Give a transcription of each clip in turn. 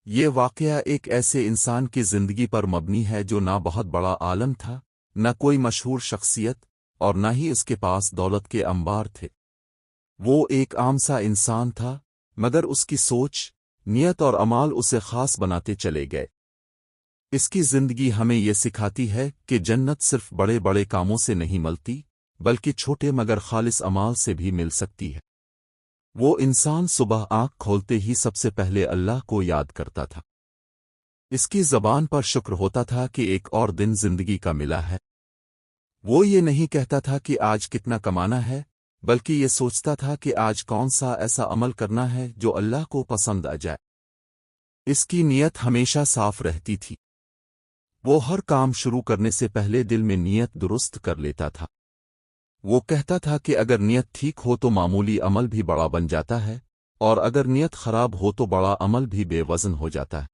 یہ واقعہ ایک ایسے انسان کی زندگی پر مبنی ہے جو نہ بہت بڑا عالم تھا، نہ کوئی مشہور شخصیت، اور نہ ہی اس کے پاس دولت کے انبار تھے۔ وہ ایک عام سا انسان تھا، مگر اس کی سوچ، نیت اور اعمال اسے خاص بناتے چلے گئے۔ اس کی زندگی ہمیں یہ سکھاتی ہے کہ جنت صرف بڑے بڑے کاموں سے نہیں ملتی، بلکہ چھوٹے مگر خالص اعمال سے بھی مل سکتی ہے۔ وہ انسان صبح آنکھ کھولتے ہی سب سے پہلے اللہ کو یاد کرتا تھا۔ اس کی زبان پر شکر ہوتا تھا کہ ایک اور دن زندگی کا ملا ہے۔ وہ یہ نہیں کہتا تھا کہ آج کتنا کمانا ہے، بلکہ یہ سوچتا تھا کہ آج کون سا ایسا عمل کرنا ہے جو اللہ کو پسند آ جائے۔ اس کی نیت ہمیشہ صاف رہتی تھی۔ وہ ہر کام شروع کرنے سے پہلے دل میں نیت درست کر لیتا تھا۔ وہ کہتا تھا کہ اگر نیت ٹھیک ہو تو معمولی عمل بھی بڑا بن جاتا ہے، اور اگر نیت خراب ہو تو بڑا عمل بھی بے وزن ہو جاتا ہے۔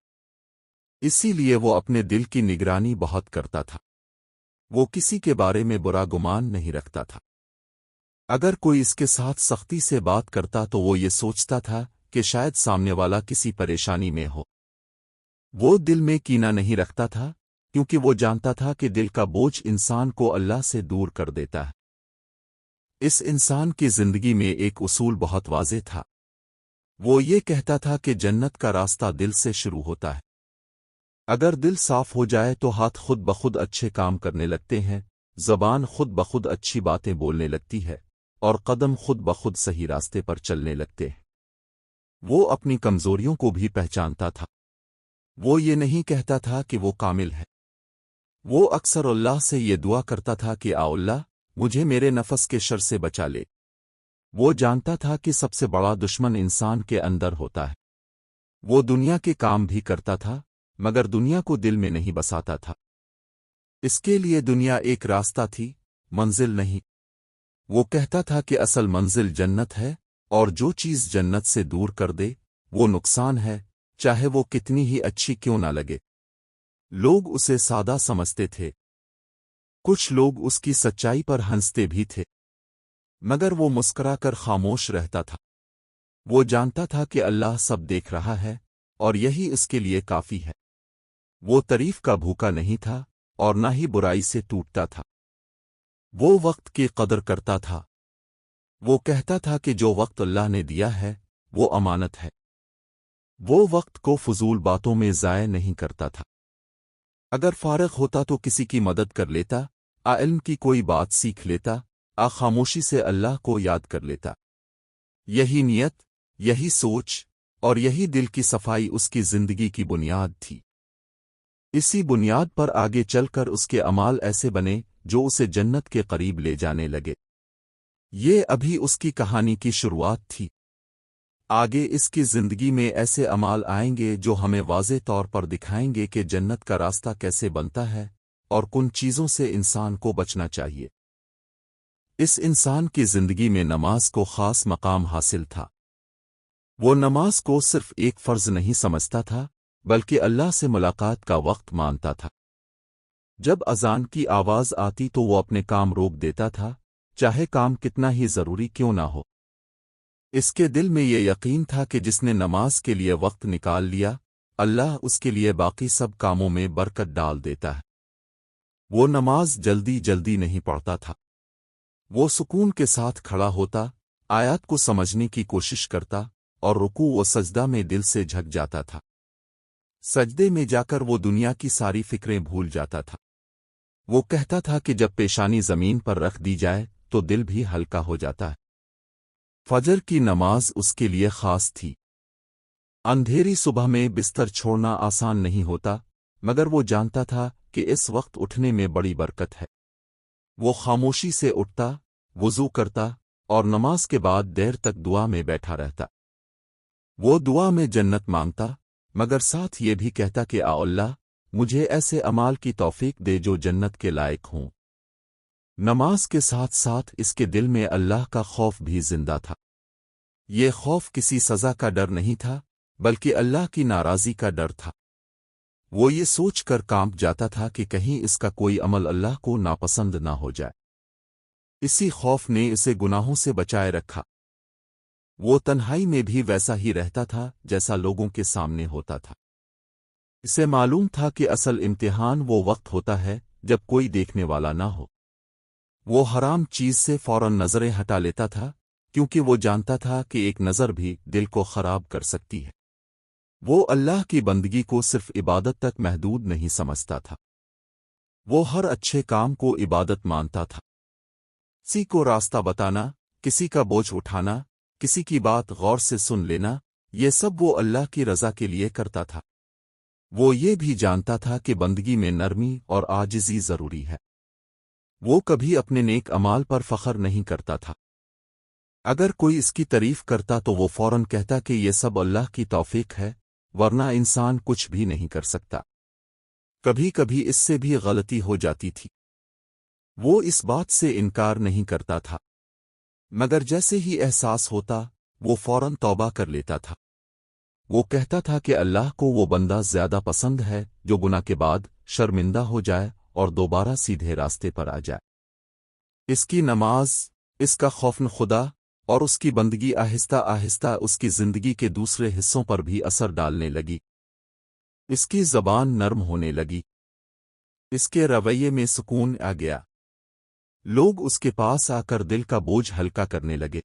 اسی لیے وہ اپنے دل کی نگرانی بہت کرتا تھا۔ وہ کسی کے بارے میں برا گمان نہیں رکھتا تھا۔ اگر کوئی اس کے ساتھ سختی سے بات کرتا تو وہ یہ سوچتا تھا کہ شاید سامنے والا کسی پریشانی میں ہو۔ وہ دل میں کینہ نہیں رکھتا تھا، کیونکہ وہ جانتا تھا کہ دل کا بوجھ انسان کو اللہ سے دور کر دیتا ہے۔ اس انسان کی زندگی میں ایک اصول بہت واضح تھا۔ وہ یہ کہتا تھا کہ جنت کا راستہ دل سے شروع ہوتا ہے۔ اگر دل صاف ہو جائے تو ہاتھ خود بخود اچھے کام کرنے لگتے ہیں، زبان خود بخود اچھی باتیں بولنے لگتی ہے، اور قدم خود بخود صحیح راستے پر چلنے لگتے ہیں۔ وہ اپنی کمزوریوں کو بھی پہچانتا تھا۔ وہ یہ نہیں کہتا تھا کہ وہ کامل ہے۔ وہ اکثر اللہ سے یہ دعا کرتا تھا کہ آ اللہ، مجھے میرے نفس کے شر سے بچا لے۔ وہ جانتا تھا کہ سب سے بڑا دشمن انسان کے اندر ہوتا ہے۔ وہ دنیا کے کام بھی کرتا تھا، مگر دنیا کو دل میں نہیں بساتا تھا۔ اس کے لیے دنیا ایک راستہ تھی، منزل نہیں۔ وہ کہتا تھا کہ اصل منزل جنت ہے، اور جو چیز جنت سے دور کر دے وہ نقصان ہے، چاہے وہ کتنی ہی اچھی کیوں نہ لگے۔ لوگ اسے سادہ سمجھتے تھے۔ کچھ لوگ اس کی سچائی پر ہنستے بھی تھے، مگر وہ مسکرا کر خاموش رہتا تھا۔ وہ جانتا تھا کہ اللہ سب دیکھ رہا ہے، اور یہی اس کے لیے کافی ہے۔ وہ تعریف کا بھوکا نہیں تھا، اور نہ ہی برائی سے ٹوٹتا تھا۔ وہ وقت کی قدر کرتا تھا۔ وہ کہتا تھا کہ جو وقت اللہ نے دیا ہے وہ امانت ہے۔ وہ وقت کو فضول باتوں میں ضائع نہیں کرتا تھا۔ اگر فارغ ہوتا تو کسی کی مدد کر لیتا، علم کی کوئی بات سیکھ لیتا، خاموشی سے اللہ کو یاد کر لیتا۔ یہی نیت، یہی سوچ، اور یہی دل کی صفائی اس کی زندگی کی بنیاد تھی۔ اسی بنیاد پر آگے چل کر اس کے اعمال ایسے بنے جو اسے جنت کے قریب لے جانے لگے۔ یہ ابھی اس کی کہانی کی شروعات تھی۔ آگے اس کی زندگی میں ایسے اعمال آئیں گے جو ہمیں واضح طور پر دکھائیں گے کہ جنت کا راستہ کیسے بنتا ہے، اور کن چیزوں سے انسان کو بچنا چاہیے۔ اس انسان کی زندگی میں نماز کو خاص مقام حاصل تھا۔ وہ نماز کو صرف ایک فرض نہیں سمجھتا تھا، بلکہ اللہ سے ملاقات کا وقت مانتا تھا۔ جب اذان کی آواز آتی تو وہ اپنے کام روک دیتا تھا، چاہے کام کتنا ہی ضروری کیوں نہ ہو۔ اس کے دل میں یہ یقین تھا کہ جس نے نماز کے لیے وقت نکال لیا، اللہ اس کے لیے باقی سب کاموں میں برکت ڈال دیتا ہے۔ وہ نماز جلدی جلدی نہیں پڑھتا تھا۔ وہ سکون کے ساتھ کھڑا ہوتا، آیات کو سمجھنے کی کوشش کرتا، اور رکوع و سجدہ میں دل سے جھک جاتا تھا۔ سجدے میں جا کر وہ دنیا کی ساری فکریں بھول جاتا تھا۔ وہ کہتا تھا کہ جب پیشانی زمین پر رکھ دی جائے تو دل بھی ہلکا ہو جاتا ہے۔ فجر کی نماز اس کے لیے خاص تھی۔ اندھیری صبح میں بستر چھوڑنا آسان نہیں ہوتا، مگر وہ جانتا تھا کہ اس وقت اٹھنے میں بڑی برکت ہے۔ وہ خاموشی سے اٹھتا، وضو کرتا، اور نماز کے بعد دیر تک دعا میں بیٹھا رہتا۔ وہ دعا میں جنت مانگتا، مگر ساتھ یہ بھی کہتا کہ آ اللہ، مجھے ایسے اعمال کی توفیق دے جو جنت کے لائق ہوں۔ نماز کے ساتھ ساتھ اس کے دل میں اللہ کا خوف بھی زندہ تھا۔ یہ خوف کسی سزا کا ڈر نہیں تھا، بلکہ اللہ کی ناراضی کا ڈر تھا۔ وہ یہ سوچ کر کانپ جاتا تھا کہ کہیں اس کا کوئی عمل اللہ کو ناپسند نہ ہو جائے۔ اسی خوف نے اسے گناہوں سے بچائے رکھا۔ وہ تنہائی میں بھی ویسا ہی رہتا تھا جیسا لوگوں کے سامنے ہوتا تھا۔ اسے معلوم تھا کہ اصل امتحان وہ وقت ہوتا ہے جب کوئی دیکھنے والا نہ ہو۔ وہ حرام چیز سے فوراً نظریں ہٹا لیتا تھا، کیونکہ وہ جانتا تھا کہ ایک نظر بھی دل کو خراب کر سکتی ہے۔ وہ اللہ کی بندگی کو صرف عبادت تک محدود نہیں سمجھتا تھا، وہ ہر اچھے کام کو عبادت مانتا تھا۔ کسی کو راستہ بتانا، کسی کا بوجھ اٹھانا، کسی کی بات غور سے سن لینا، یہ سب وہ اللہ کی رضا کے لیے کرتا تھا۔ وہ یہ بھی جانتا تھا کہ بندگی میں نرمی اور عاجزی ضروری ہے۔ وہ کبھی اپنے نیک اعمال پر فخر نہیں کرتا تھا۔ اگر کوئی اس کی تعریف کرتا تو وہ فوراً کہتا کہ یہ سب اللہ کی توفیق ہے، ورنہ انسان کچھ بھی نہیں کر سکتا۔ کبھی کبھی اس سے بھی غلطی ہو جاتی تھی، وہ اس بات سے انکار نہیں کرتا تھا، مگر جیسے ہی احساس ہوتا وہ فوراً توبہ کر لیتا تھا۔ وہ کہتا تھا کہ اللہ کو وہ بندہ زیادہ پسند ہے جو گناہ کے بعد شرمندہ ہو جائے اور دوبارہ سیدھے راستے پر آ جائے۔ اس کی نماز، اس کا خوف خدا اور اس کی بندگی آہستہ آہستہ اس کی زندگی کے دوسرے حصوں پر بھی اثر ڈالنے لگی۔ اس کی زبان نرم ہونے لگی، اس کے رویے میں سکون آ گیا، لوگ اس کے پاس آ کر دل کا بوجھ ہلکا کرنے لگے۔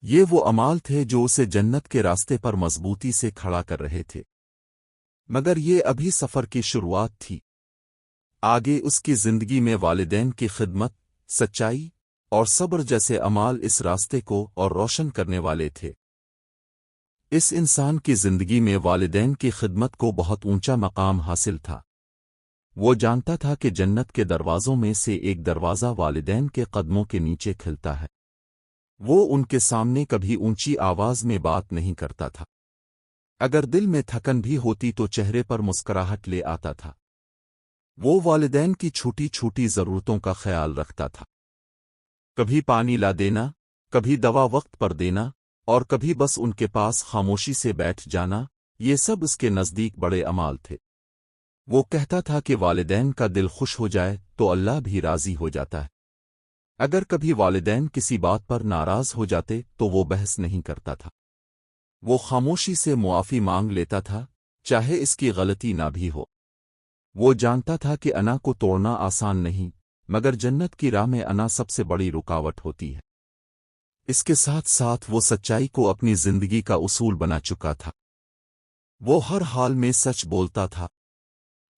یہ وہ اعمال تھے جو اسے جنت کے راستے پر مضبوطی سے کھڑا کر رہے تھے، مگر یہ ابھی سفر کی شروعات تھی۔ آگے اس کی زندگی میں والدین کی خدمت، سچائی اور صبر جیسے اعمال اس راستے کو اور روشن کرنے والے تھے۔ اس انسان کی زندگی میں والدین کی خدمت کو بہت اونچا مقام حاصل تھا۔ وہ جانتا تھا کہ جنت کے دروازوں میں سے ایک دروازہ والدین کے قدموں کے نیچے کھلتا ہے۔ وہ ان کے سامنے کبھی اونچی آواز میں بات نہیں کرتا تھا، اگر دل میں تھکن بھی ہوتی تو چہرے پر مسکراہٹ لے آتا تھا۔ وہ والدین کی چھوٹی چھوٹی ضرورتوں کا خیال رکھتا تھا، کبھی پانی لا دینا، کبھی دوا وقت پر دینا، اور کبھی بس ان کے پاس خاموشی سے بیٹھ جانا، یہ سب اس کے نزدیک بڑے اعمال تھے۔ وہ کہتا تھا کہ والدین کا دل خوش ہو جائے تو اللہ بھی راضی ہو جاتا ہے۔ اگر کبھی والدین کسی بات پر ناراض ہو جاتے تو وہ بحث نہیں کرتا تھا، وہ خاموشی سے معافی مانگ لیتا تھا، چاہے اس کی غلطی نہ بھی ہو۔ وہ جانتا تھا کہ انا کو توڑنا آسان نہیں، مگر جنت کی راہ میں انا سب سے بڑی رکاوٹ ہوتی ہے۔ اس کے ساتھ ساتھ وہ سچائی کو اپنی زندگی کا اصول بنا چکا تھا۔ وہ ہر حال میں سچ بولتا تھا،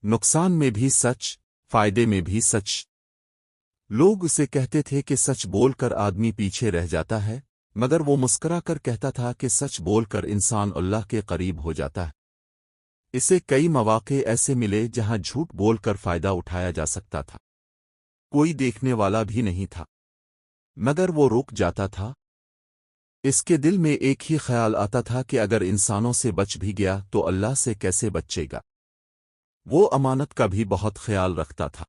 نقصان میں بھی سچ، فائدے میں بھی سچ۔ لوگ اسے کہتے تھے کہ سچ بول کر آدمی پیچھے رہ جاتا ہے، مگر وہ مسکرا کر کہتا تھا کہ سچ بول کر انسان اللہ کے قریب ہو جاتا ہے۔ اسے کئی مواقع ایسے ملے جہاں جھوٹ بول کر فائدہ اٹھایا جا سکتا تھا، کوئی دیکھنے والا بھی نہیں تھا، مگر وہ رک جاتا تھا۔ اس کے دل میں ایک ہی خیال آتا تھا کہ اگر انسانوں سے بچ بھی گیا تو اللہ سے کیسے بچے گا۔ وہ امانت کا بھی بہت خیال رکھتا تھا،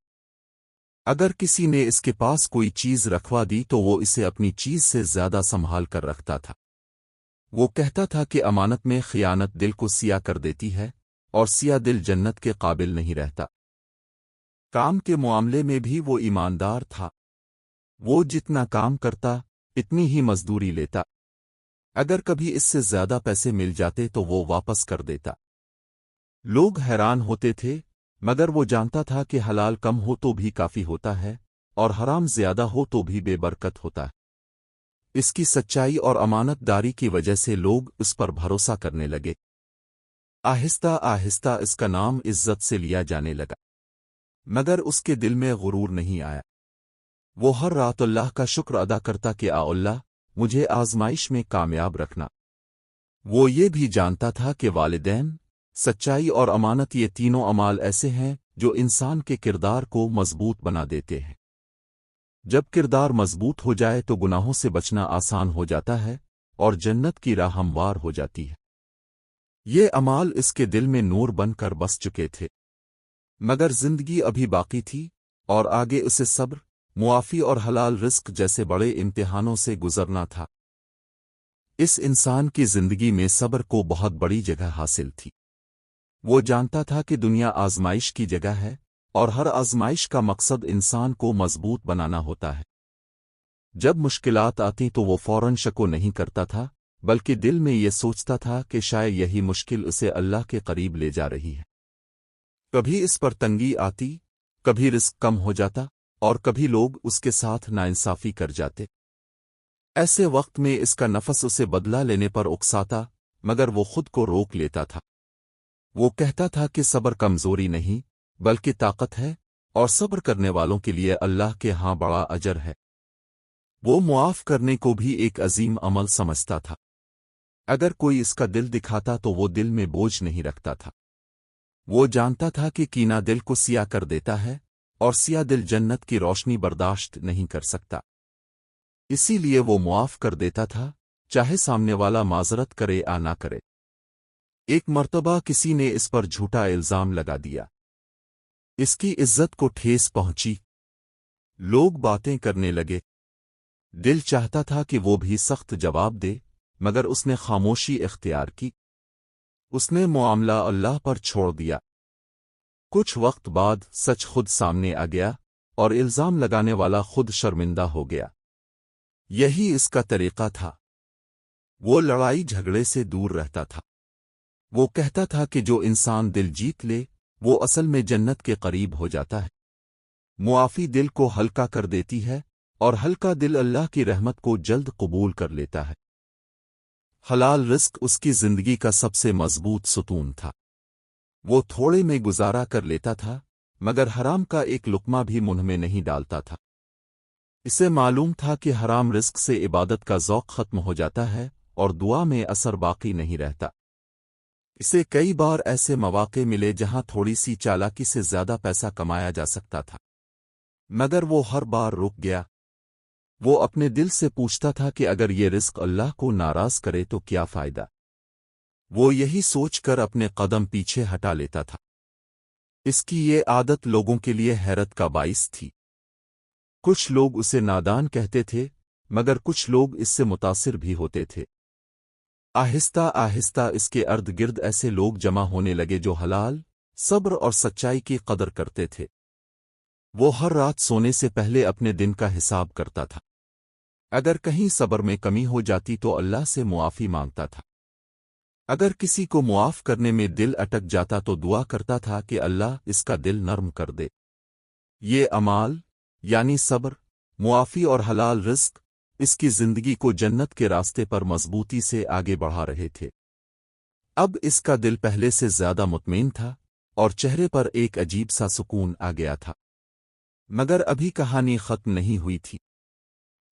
اگر کسی نے اس کے پاس کوئی چیز رکھوا دی تو وہ اسے اپنی چیز سے زیادہ سنبھال کر رکھتا تھا۔ وہ کہتا تھا کہ امانت میں خیانت دل کو سیاہ کر دیتی ہے، اور سیاہ دل جنت کے قابل نہیں رہتا۔ کام کے معاملے میں بھی وہ ایماندار تھا، وہ جتنا کام کرتا اتنی ہی مزدوری لیتا، اگر کبھی اس سے زیادہ پیسے مل جاتے تو وہ واپس کر دیتا۔ لوگ حیران ہوتے تھے، مگر وہ جانتا تھا کہ حلال کم ہو تو بھی کافی ہوتا ہے، اور حرام زیادہ ہو تو بھی بے برکت ہوتا ہے۔ اس کی سچائی اور امانت داری کی وجہ سے لوگ اس پر بھروسہ کرنے لگے۔ آہستہ آہستہ اس کا نام عزت سے لیا جانے لگا، مگر اس کے دل میں غرور نہیں آیا۔ وہ ہر رات اللہ کا شکر ادا کرتا کہ اللہ مجھے آزمائش میں کامیاب رکھنا۔ وہ یہ بھی جانتا تھا کہ والدین، سچائی اور امانت یہ تینوں اعمال ایسے ہیں جو انسان کے کردار کو مضبوط بنا دیتے ہیں۔ جب کردار مضبوط ہو جائے تو گناہوں سے بچنا آسان ہو جاتا ہے اور جنت کی راہ ہموار ہو جاتی ہے۔ یہ اعمال اس کے دل میں نور بن کر بس چکے تھے، مگر زندگی ابھی باقی تھی، اور آگے اسے صبر، معافی اور حلال رزق جیسے بڑے امتحانوں سے گزرنا تھا۔ اس انسان کی زندگی میں صبر کو بہت بڑی جگہ حاصل تھی۔ وہ جانتا تھا کہ دنیا آزمائش کی جگہ ہے، اور ہر آزمائش کا مقصد انسان کو مضبوط بنانا ہوتا ہے۔ جب مشکلات آتی تو وہ فوراً شک نہیں کرتا تھا، بلکہ دل میں یہ سوچتا تھا کہ شاید یہی مشکل اسے اللہ کے قریب لے جا رہی ہے۔ کبھی اس پر تنگی آتی، کبھی رزق کم ہو جاتا، اور کبھی لوگ اس کے ساتھ ناانصافی کر جاتے۔ ایسے وقت میں اس کا نفس اسے بدلہ لینے پر اکساتا، مگر وہ خود کو روک لیتا تھا۔ وہ کہتا تھا کہ صبر کمزوری نہیں بلکہ طاقت ہے، اور صبر کرنے والوں کے لیے اللہ کے ہاں بڑا اجر ہے۔ وہ معاف کرنے کو بھی ایک عظیم عمل سمجھتا تھا۔ اگر کوئی اس کا دل دکھاتا تو وہ دل میں بوجھ نہیں رکھتا تھا۔ وہ جانتا تھا کہ کینہ دل کو سیاہ کر دیتا ہے، اور سیاہ دل جنت کی روشنی برداشت نہیں کر سکتا۔ اسی لیے وہ معاف کر دیتا تھا، چاہے سامنے والا معذرت کرے یا نہ کرے۔ ایک مرتبہ کسی نے اس پر جھوٹا الزام لگا دیا۔ اس کی عزت کو ٹھیس پہنچی۔ لوگ باتیں کرنے لگے۔ دل چاہتا تھا کہ وہ بھی سخت جواب دے، مگر اس نے خاموشی اختیار کی۔ اس نے معاملہ اللہ پر چھوڑ دیا۔ کچھ وقت بعد سچ خود سامنے آ گیا، اور الزام لگانے والا خود شرمندہ ہو گیا۔ یہی اس کا طریقہ تھا۔ وہ لڑائی جھگڑے سے دور رہتا تھا۔ وہ کہتا تھا کہ جو انسان دل جیت لے وہ اصل میں جنت کے قریب ہو جاتا ہے۔ معافی دل کو ہلکا کر دیتی ہے، اور ہلکا دل اللہ کی رحمت کو جلد قبول کر لیتا ہے۔ حلال رزق اس کی زندگی کا سب سے مضبوط ستون تھا۔ وہ تھوڑے میں گزارا کر لیتا تھا، مگر حرام کا ایک لقمہ بھی منہ میں نہیں ڈالتا تھا۔ اسے معلوم تھا کہ حرام رزق سے عبادت کا ذوق ختم ہو جاتا ہے، اور دعا میں اثر باقی نہیں رہتا۔ اسے کئی بار ایسے مواقع ملے جہاں تھوڑی سی چالاکی سے زیادہ پیسہ کمایا جا سکتا تھا، مگر وہ ہر بار رک گیا۔ وہ اپنے دل سے پوچھتا تھا کہ اگر یہ رزق اللہ کو ناراض کرے تو کیا فائدہ؟ وہ یہی سوچ کر اپنے قدم پیچھے ہٹا لیتا تھا۔ اس کی یہ عادت لوگوں کے لیے حیرت کا باعث تھی۔ کچھ لوگ اسے نادان کہتے تھے، مگر کچھ لوگ اس سے متاثر بھی ہوتے تھے۔ آہستہ آہستہ اس کے ارد گرد ایسے لوگ جمع ہونے لگے جو حلال، صبر اور سچائی کی قدر کرتے تھے۔ وہ ہر رات سونے سے پہلے اپنے دن کا حساب کرتا تھا۔ اگر کہیں صبر میں کمی ہو جاتی تو اللہ سے معافی مانگتا تھا۔ اگر کسی کو معاف کرنے میں دل اٹک جاتا تو دعا کرتا تھا کہ اللہ اس کا دل نرم کر دے۔ یہ اعمال، یعنی صبر، معافی اور حلال رزق، اس کی زندگی کو جنت کے راستے پر مضبوطی سے آگے بڑھا رہے تھے۔ اب اس کا دل پہلے سے زیادہ مطمئن تھا، اور چہرے پر ایک عجیب سا سکون آ گیا تھا۔ مگر ابھی کہانی ختم نہیں ہوئی تھی۔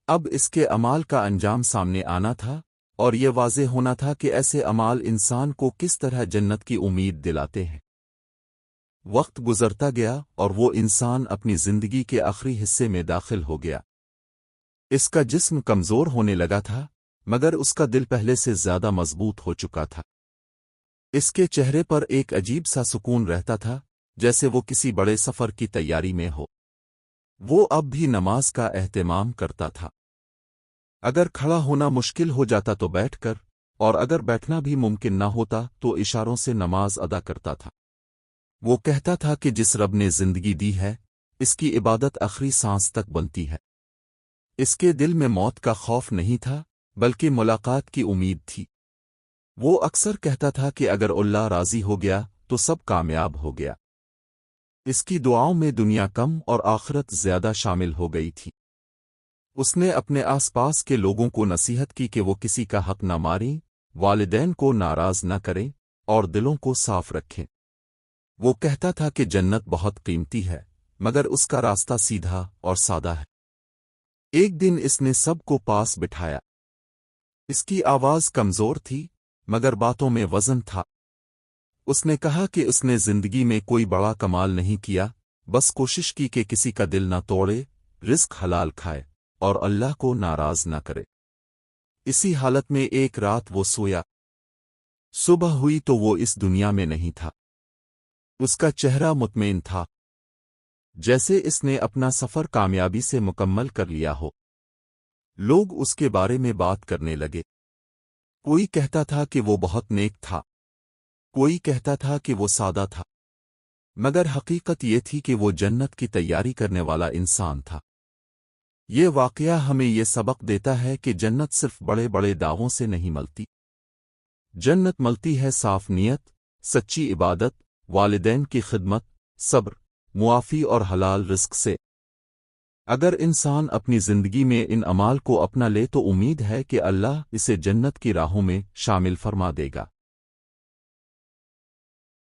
اب اس کے اعمال کا انجام سامنے آنا تھا، اور یہ واضح ہونا تھا کہ ایسے اعمال انسان کو کس طرح جنت کی امید دلاتے ہیں۔ وقت گزرتا گیا اور وہ انسان اپنی زندگی کے آخری حصے میں داخل ہو گیا۔ اس کا جسم کمزور ہونے لگا تھا، مگر اس کا دل پہلے سے زیادہ مضبوط ہو چکا تھا۔ اس کے چہرے پر ایک عجیب سا سکون رہتا تھا، جیسے وہ کسی بڑے سفر کی تیاری میں ہو۔ وہ اب بھی نماز کا اہتمام کرتا تھا۔ اگر کھڑا ہونا مشکل ہو جاتا تو بیٹھ کر، اور اگر بیٹھنا بھی ممکن نہ ہوتا تو اشاروں سے نماز ادا کرتا تھا۔ وہ کہتا تھا کہ جس رب نے زندگی دی ہے، اس کی عبادت آخری سانس تک بنتی ہے۔ اس کے دل میں موت کا خوف نہیں تھا، بلکہ ملاقات کی امید تھی۔ وہ اکثر کہتا تھا کہ اگر اللہ راضی ہو گیا تو سب کامیاب ہو گیا۔ اس کی دعاؤں میں دنیا کم اور آخرت زیادہ شامل ہو گئی تھی۔ اس نے اپنے آس پاس کے لوگوں کو نصیحت کی کہ وہ کسی کا حق نہ ماریں، والدین کو ناراض نہ کریں، اور دلوں کو صاف رکھیں۔ وہ کہتا تھا کہ جنت بہت قیمتی ہے، مگر اس کا راستہ سیدھا اور سادہ ہے۔ ایک دن اس نے سب کو پاس بٹھایا۔ اس کی آواز کمزور تھی، مگر باتوں میں وزن تھا۔ اس نے کہا کہ اس نے زندگی میں کوئی بڑا کمال نہیں کیا، بس کوشش کی کہ کسی کا دل نہ توڑے، رزق حلال کھائے، اور اللہ کو ناراض نہ کرے۔ اسی حالت میں ایک رات وہ سویا۔ صبح ہوئی تو وہ اس دنیا میں نہیں تھا۔ اس کا چہرہ مطمئن تھا، جیسے اس نے اپنا سفر کامیابی سے مکمل کر لیا ہو۔ لوگ اس کے بارے میں بات کرنے لگے۔ کوئی کہتا تھا کہ وہ بہت نیک تھا، کوئی کہتا تھا کہ وہ سادہ تھا، مگر حقیقت یہ تھی کہ وہ جنت کی تیاری کرنے والا انسان تھا۔ یہ واقعہ ہمیں یہ سبق دیتا ہے کہ جنت صرف بڑے بڑے دعووں سے نہیں ملتی۔ جنت ملتی ہے صاف نیت، سچی عبادت، والدین کی خدمت، صبر، معافی اور حلال رزق سے۔ اگر انسان اپنی زندگی میں ان اعمال کو اپنا لے تو امید ہے کہ اللہ اسے جنت کی راہوں میں شامل فرما دے گا۔